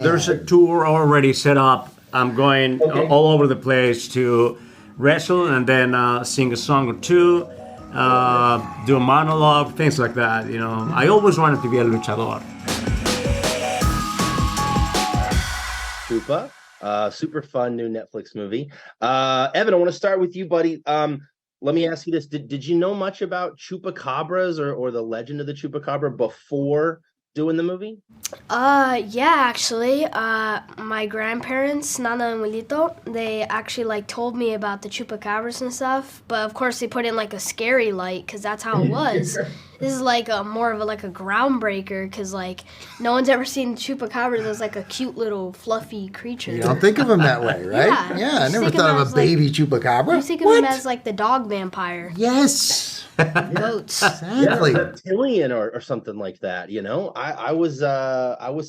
There's a tour already set up. I'm going all over the place to wrestle and then sing a song or two, do a monologue, things like that. You know, I always wanted to be a luchador. Chupa, super fun new Netflix movie. Evan, I want to start with you, buddy. Let me ask you this: Did you know much about chupacabras or the legend of the chupacabra before doing the movie? Yeah, actually, my grandparents, Nana and Wilito, they actually told me about the chupacabras and stuff, but of course they put in a scary light because that's how it was. This is more of a groundbreaker because no one's ever seen chupacabras as a cute little fluffy creature. You don't think of them that way, right? Yeah, I never thought of a baby chupacabra. You think of them as the dog vampire. Yes. Goats. Exactly. Yeah, reptilian or something like that. You know, I was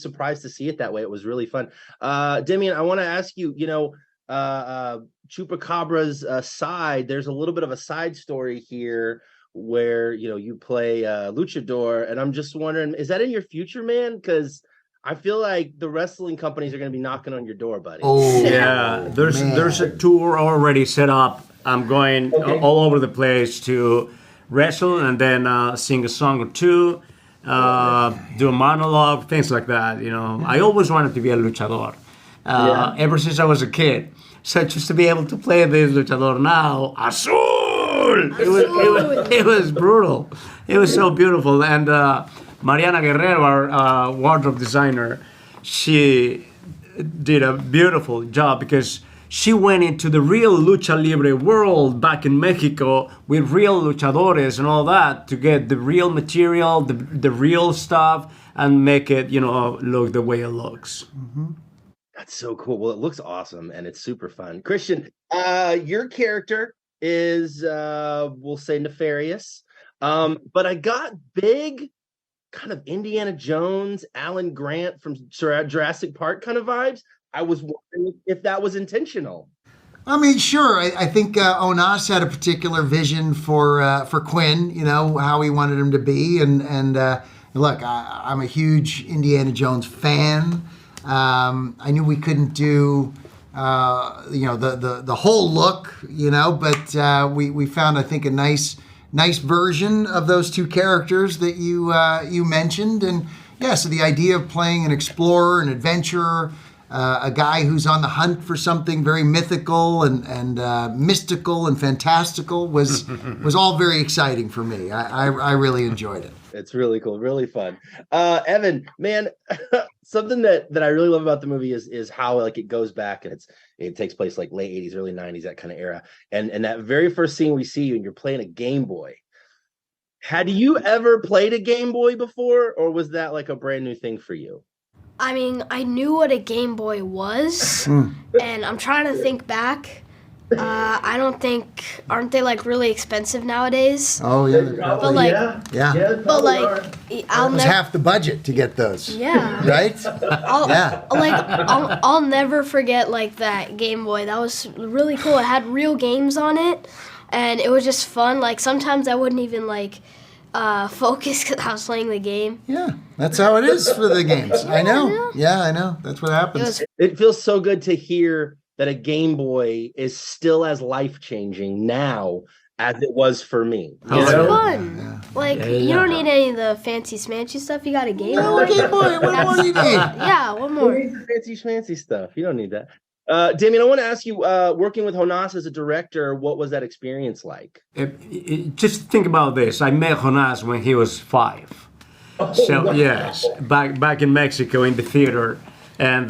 surprised to see it that way. It was really fun. Demián, I want to ask you. You know, Chupacabra's side. There's a little bit of a side story here where you play luchador, and I'm just wondering, is that in your future, man? Because I feel like the wrestling companies are going to be knocking on your door, buddy. Oh yeah, there's a tour already set up. I'm going all over the place to wrestle and then sing a song or two, do a monologue, things like that. You know, I always wanted to be a luchador ever since I was a kid. So just to be able to play this luchador now, azul! It was brutal. It was so beautiful. And Mariana Guerrero, our wardrobe designer, she did a beautiful job because she went into the real lucha libre world back in Mexico with real luchadores and all that to get the real material, the real stuff, and make it, look the way it looks. Mm-hmm. That's so cool. Well, it looks awesome and it's super fun. Christian, your character is, we'll say, nefarious. But I got big kind of Indiana Jones, Alan Grant from Jurassic Park kind of vibes. I was wondering if that was intentional. I mean, sure. I think Jonás had a particular vision for Quinn. How he wanted him to be, and look, I'm a huge Indiana Jones fan. I knew we couldn't do the whole look, but we found, I think, a nice version of those two characters that you mentioned, and yeah. So the idea of playing an explorer, an adventurer. A guy who's on the hunt for something very mythical and mystical and fantastical was all very exciting for me. I really enjoyed it. It's really cool, really fun. Evan, man, something that I really love about the movie is how it goes back and it takes place late 80s, early 90s, that kind of era. And that very first scene we see you and you're playing a Game Boy. Had you ever played a Game Boy before, or was that a brand new thing for you? I mean, I knew what a Game Boy was, and I'm trying to think back. I don't think, aren't they really expensive nowadays? Oh yeah, they're probably, yeah. But I'll never half the budget to get those. Yeah. Right? I'll never forget that Game Boy. That was really cool. It had real games on it, and it was just fun. Sometimes I wouldn't even focus because I was playing the game. Yeah, that's how it is for the games. I know. Yeah, I know. That's what happens. It feels so good to hear that a Game Boy is still as life-changing now as it was for me. It's fun. Yeah. You don't need any of the fancy smancy stuff. You got a Game Boy. Game Boy. What more do you need? Yeah, one more. You need the fancy schmancy stuff. You don't need that. Demián, I want to ask you, working with Jonás as a director, what was that experience like? Just think about this. I met Jonás when he was 5. Yes, back in Mexico in the theater. And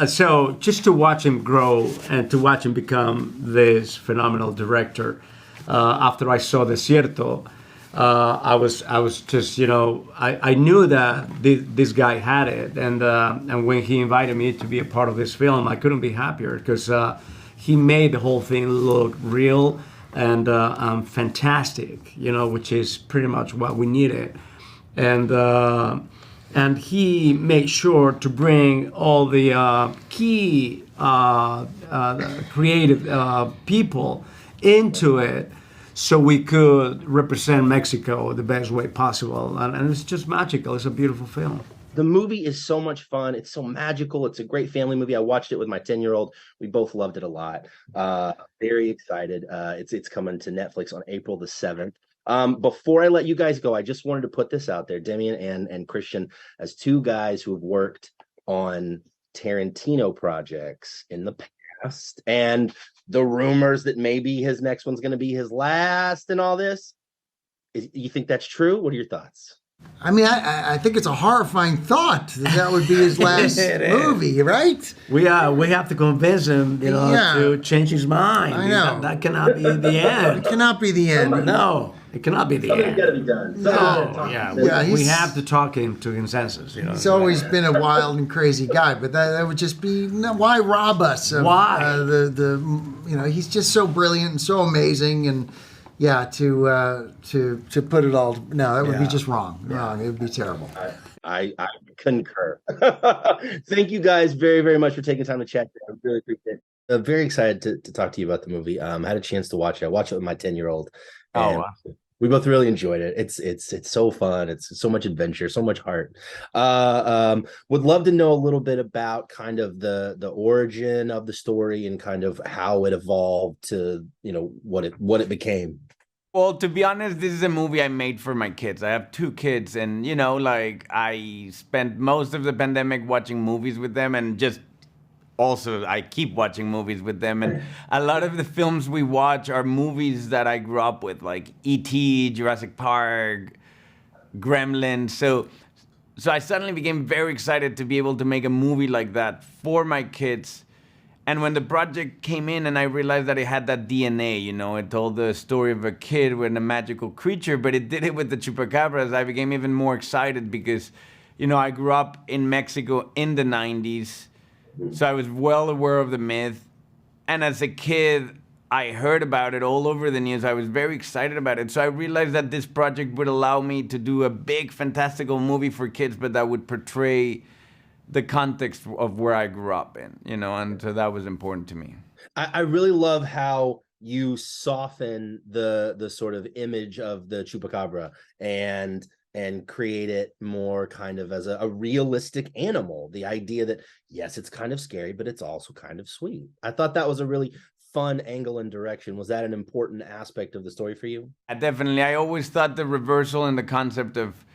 so just to watch him grow and to watch him become this phenomenal director, after I saw Desierto, I was just, I knew that this guy had it, and when he invited me to be a part of this film, I couldn't be happier because he made the whole thing look real and fantastic, which is pretty much what we needed, and he made sure to bring all the key creative people into it. So we could represent Mexico the best way possible. And it's just magical. It's a beautiful film. The movie is so much fun. It's so magical. It's a great family movie. I watched it with my 10-year-old. We both loved it a lot. Very excited. It's coming to Netflix on April the 7th. Before I let you guys go, I just wanted to put this out there. Demián and Christian, as two guys who have worked on Tarantino projects in the past, and the rumors that maybe his next one's going to be his last and all this. You think that's true? What are your thoughts? I mean, I think it's a horrifying thought that would be his last movie, right? We have to convince him, to change his mind. I know. That cannot be the end. It cannot be the end. No, it cannot be the end. Something's got to be done. We have to talk him to consensus. He's always been a wild and crazy guy, but that would just be why rob us? Why? He's just so brilliant and so amazing, and to put it all, that would be just wrong. Wrong. It would be terrible. I concur. Thank you guys very, very much for taking time to chat. I really appreciate it. I'm very excited to talk to you about the movie. I had a chance to watch it. I watched it with my 10-year-old. Oh, wow. We both really enjoyed it. It's so fun. It's so much adventure, so much heart. Would love to know a little bit about kind of the origin of the story and kind of how it evolved to, what it became. Well, to be honest, this is a movie I made for my kids. I have 2 kids, and I spent most of the pandemic watching movies with them, and just also I keep watching movies with them. And a lot of the films we watch are movies that I grew up with, like E.T., Jurassic Park, Gremlins. So I suddenly became very excited to be able to make a movie like that for my kids. And when the project came in and I realized that it had that DNA, it told the story of a kid with a magical creature, but it did it with the chupacabras, I became even more excited because, I grew up in Mexico in the 90s, so I was well aware of the myth. And as a kid, I heard about it all over the news. I was very excited about it. So I realized that this project would allow me to do a big, fantastical movie for kids, but that would portray the context of where I grew up in, and so that was important to me. I really love how you soften the sort of image of the chupacabra and create it more kind of as a realistic animal. The idea that, yes, it's kind of scary, but it's also kind of sweet. I thought that was a really fun angle and direction. Was that an important aspect of the story for you? Definitely. I always thought the reversal in the concept of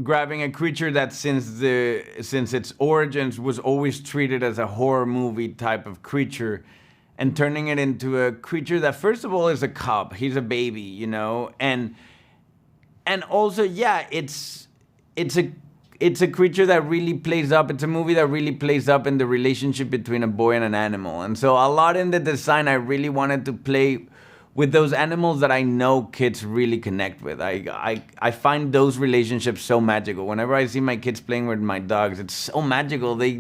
grabbing a creature that since its origins was always treated as a horror movie type of creature, and turning it into a creature that first of all is a cub. He's a baby, and also it's a creature that really plays up. It's a movie that really plays up in the relationship between a boy and an animal. And so a lot in the design, I really wanted to play with those animals that I know kids really connect with. I find those relationships so magical. Whenever I see my kids playing with my dogs, it's so magical. They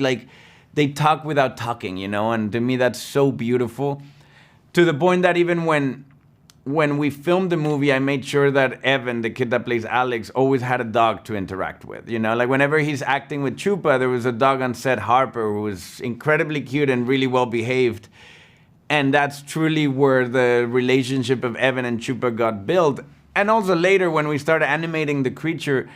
talk without talking, and to me that's so beautiful. To the point that even when we filmed the movie, I made sure that Evan, the kid that plays Alex, always had a dog to interact with. Whenever he's acting with Chupa, there was a dog on set, Harper, who was incredibly cute and really well behaved. And that's truly where the relationship of Evan and Chupa got built. And also later, when we started animating the creature,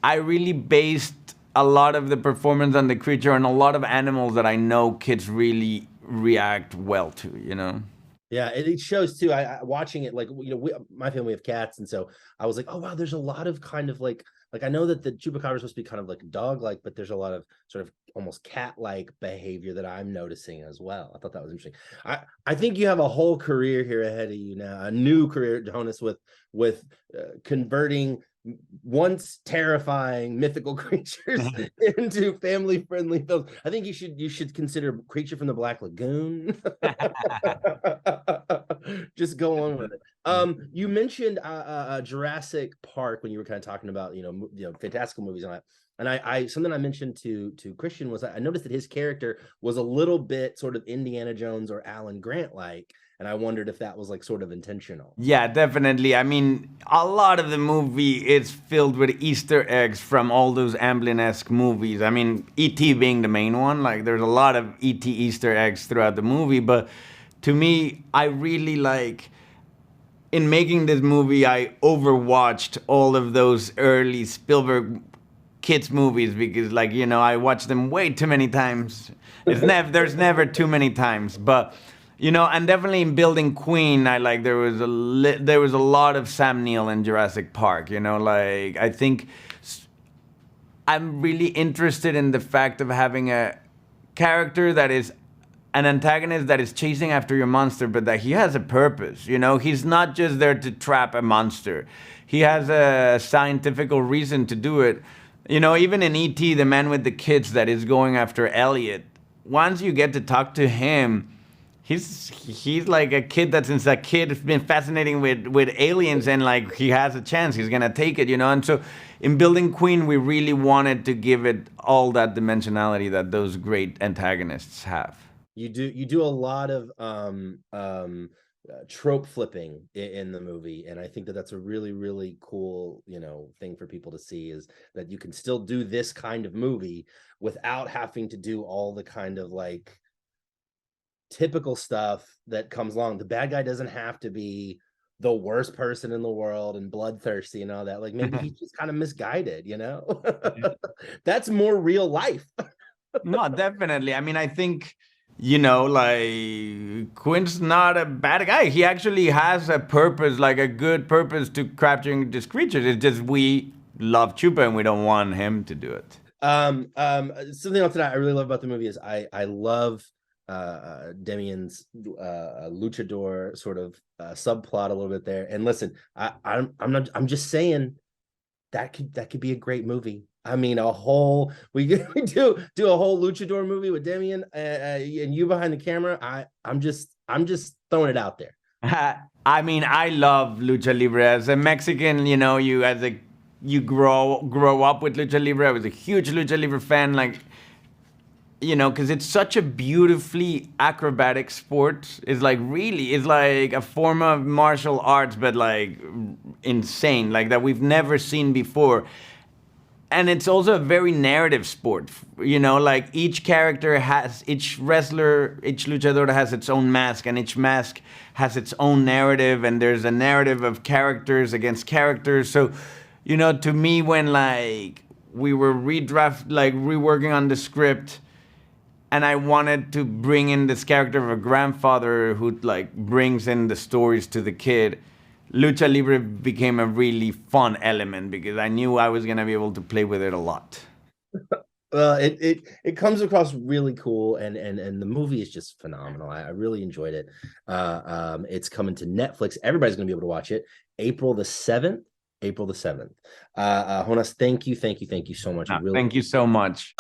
I really based a lot of the performance on the creature on a lot of animals that I know kids really react well to, Yeah, it shows too. I watching it, my family have cats, and so I was like, oh wow, there's a lot of kind of like I know that the chupacabra is supposed to be kind of like dog-like, but there's a lot of sort of almost cat-like behavior that I'm noticing as well. I thought that was interesting. I think you have a whole career here ahead of you now, a new career, Jonás, with converting once terrifying mythical creatures into family-friendly films. I think you should consider Creature from the Black Lagoon. Just go on with it. You mentioned Jurassic Park when you were kind of talking about fantastical movies and all that. And I something I mentioned to Christian was I noticed that his character was a little bit sort of Indiana Jones or Alan Grant like, and I wondered if that was sort of intentional. Yeah, definitely. I mean, a lot of the movie is filled with Easter eggs from all those Amblin-esque movies. I mean, E.T. being the main one, there's a lot of E.T. Easter eggs throughout the movie, but to me, I really in making this movie, I overwatched all of those early Spielberg kids movies because, like, you know, I watch them way too many times. There's never too many times, but you know, and definitely in Building Queen, I like there was a lot of Sam Neill in Jurassic Park. You know, like I think I'm really interested in the fact of having a character that is an antagonist that is chasing after your monster, but that he has a purpose. You know, he's not just there to trap a monster. He has a scientific reason to do it. You know, even in E.T., the man with the kids that is going after Elliot, once you get to talk to him, he's like a kid that since a kid has been fascinating with aliens, and like he has a chance, he's gonna take it, you know. And so in Building Queen, we really wanted to give it all that dimensionality that those great antagonists have. You do a lot of trope flipping in the movie, and I think that that's a really, really cool, you know, thing for people to see, is that you can still do this kind of movie without having to do all the kind of like typical stuff that comes along. The bad guy doesn't have to be the worst person in the world and bloodthirsty and all that. Like maybe he's just kind of misguided, you know. That's more real life. No, definitely. I mean, I think, you know, like Quinn's not a bad guy. He actually has a purpose, like a good purpose to capturing these creatures. It's just we love Chupa and we don't want him to do it. Something else that I really love about the movie is I love Demián's luchador sort of subplot a little bit there. And listen, I'm just saying that could be a great movie. I mean, we do a whole luchador movie with Demián and you behind the camera. I'm just throwing it out there. I mean, I love lucha libre as a Mexican. You know, you grow up with lucha libre. I was a huge lucha libre fan, like, you know, because it's such a beautifully acrobatic sport. It's like a form of martial arts, but like insane, like that we've never seen before. And it's also a very narrative sport, you know, like each wrestler, each luchador has its own mask, and each mask has its own narrative, and there's a narrative of characters against characters. So, you know, to me, when like we were reworking on the script, and I wanted to bring in this character of a grandfather who like brings in the stories to the kid, lucha libre became a really fun element because I knew I was gonna be able to play with it a lot. Well, it comes across really cool, and the movie is just phenomenal. I really enjoyed it. It's coming to Netflix. Everybody's gonna be able to watch it April the 7th. Jonás, thank you so much. Thank you so much.